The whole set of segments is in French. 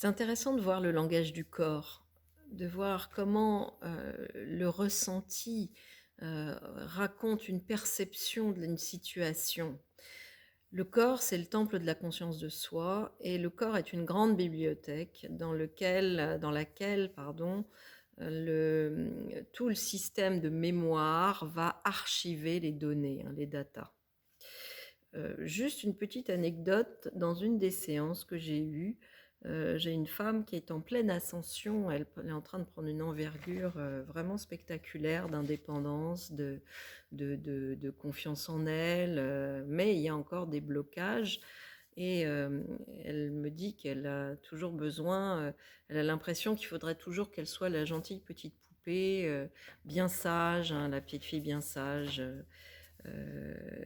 C'est intéressant de voir le langage du corps, de voir comment, le ressenti, raconte une perception d'une situation. Le corps, c'est le temple de la conscience de soi et le corps est une grande bibliothèque dans laquelle, pardon, tout le système de mémoire va archiver les données, hein, les datas. Juste une petite anecdote, dans une des séances que j'ai eues, j'ai une femme qui est en pleine ascension, elle est en train de prendre une envergure, vraiment spectaculaire d'indépendance, de confiance en elle, mais il y a encore des blocages et elle me dit qu'elle a toujours besoin, elle a l'impression qu'il faudrait toujours qu'elle soit la gentille petite poupée, bien sage, hein, la petite fille bien sage,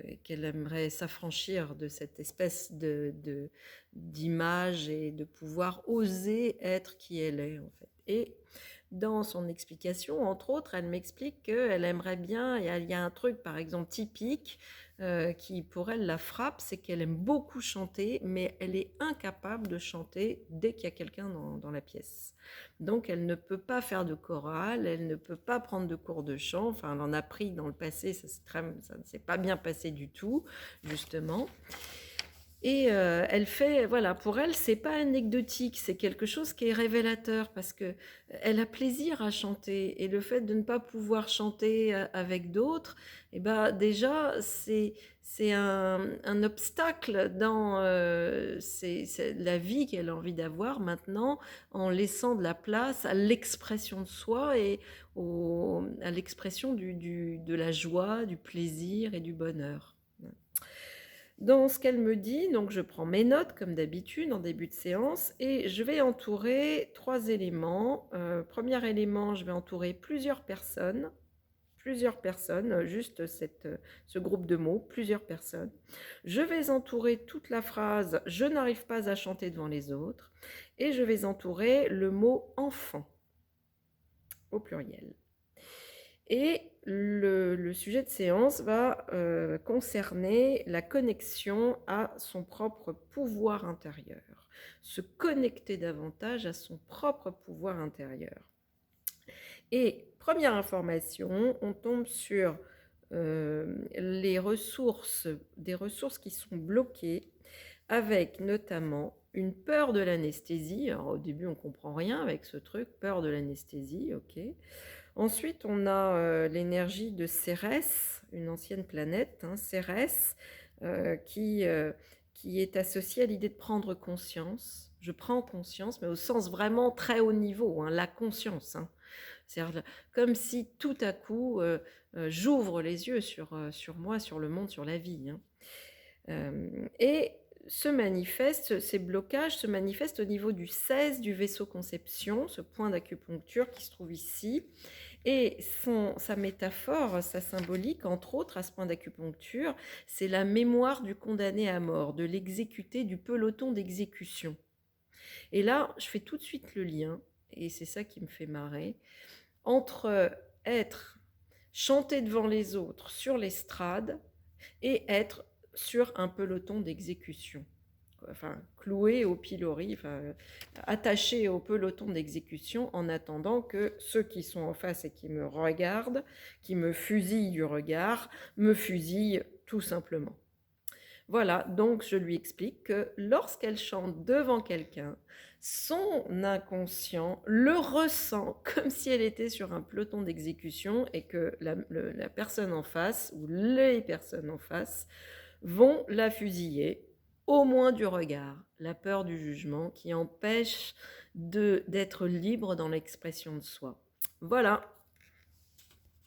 et qu'elle aimerait s'affranchir de cette espèce d'image et de pouvoir oser être qui elle est en fait. Et dans son explication, entre autres, elle m'explique qu'elle aimerait bien, il y a un truc par exemple typique qui pour elle la frappe, c'est qu'elle aime beaucoup chanter, mais elle est incapable de chanter dès qu'il y a quelqu'un dans la pièce. Donc elle ne peut pas faire de chorale, elle ne peut pas prendre de cours de chant, enfin elle en a pris dans le passé, ça ne s'est pas bien passé du tout, justement. Et elle fait voilà, pour elle, c'est pas anecdotique, c'est quelque chose qui est révélateur parce qu'elle a plaisir à chanter et le fait de ne pas pouvoir chanter, avec d'autres et bah, déjà c'est un obstacle dans, c'est la vie qu'elle a envie d'avoir maintenant en laissant de la place à l'expression de soi et à l'expression de la joie, du plaisir et du bonheur. Dans ce qu'elle me dit, donc je prends mes notes comme d'habitude en début de séance et je vais entourer 3 éléments. 1er élément, je vais entourer plusieurs personnes, juste ce groupe de mots, plusieurs personnes. Je vais entourer toute la phrase «Je n'arrive pas à chanter devant les autres» et je vais entourer le mot «enfant» au pluriel. Et le sujet de séance va concerner la connexion à son propre pouvoir intérieur. Se connecter davantage à son propre pouvoir intérieur. Et première information, on tombe sur les ressources, des ressources qui sont bloquées, avec notamment une peur de l'anesthésie. Alors au début on comprend rien avec ce truc, peur de l'anesthésie, ok. Ensuite, on a l'énergie de Cérès, une ancienne planète, hein, Cérès, qui est associée à l'idée de prendre conscience. Je prends conscience, mais au sens vraiment très haut niveau, hein, la conscience. Hein. C'est-à-dire comme si tout à coup, j'ouvre les yeux sur moi, sur le monde, sur la vie. Hein. Et ces blocages se manifestent au niveau du 16 du vaisseau conception, ce point d'acupuncture qui se trouve ici. Et sa métaphore, sa symbolique, entre autres, à ce point d'acupuncture, c'est la mémoire du condamné à mort, de l'exécuté, du peloton d'exécution. Et là, je fais tout de suite le lien, et c'est ça qui me fait marrer, entre être chanté devant les autres sur l'estrade et être sur un peloton d'exécution. Enfin, cloué au pilori, enfin, attaché au peloton d'exécution en attendant que ceux qui sont en face et qui me regardent, qui me fusillent du regard, me fusillent tout simplement. Voilà, donc je lui explique que lorsqu'elle chante devant quelqu'un, son inconscient le ressent comme si elle était sur un peloton d'exécution et que la personne en face ou les personnes en face vont la fusiller, au moins du regard, la peur du jugement qui empêche d'être libre dans l'expression de soi. Voilà.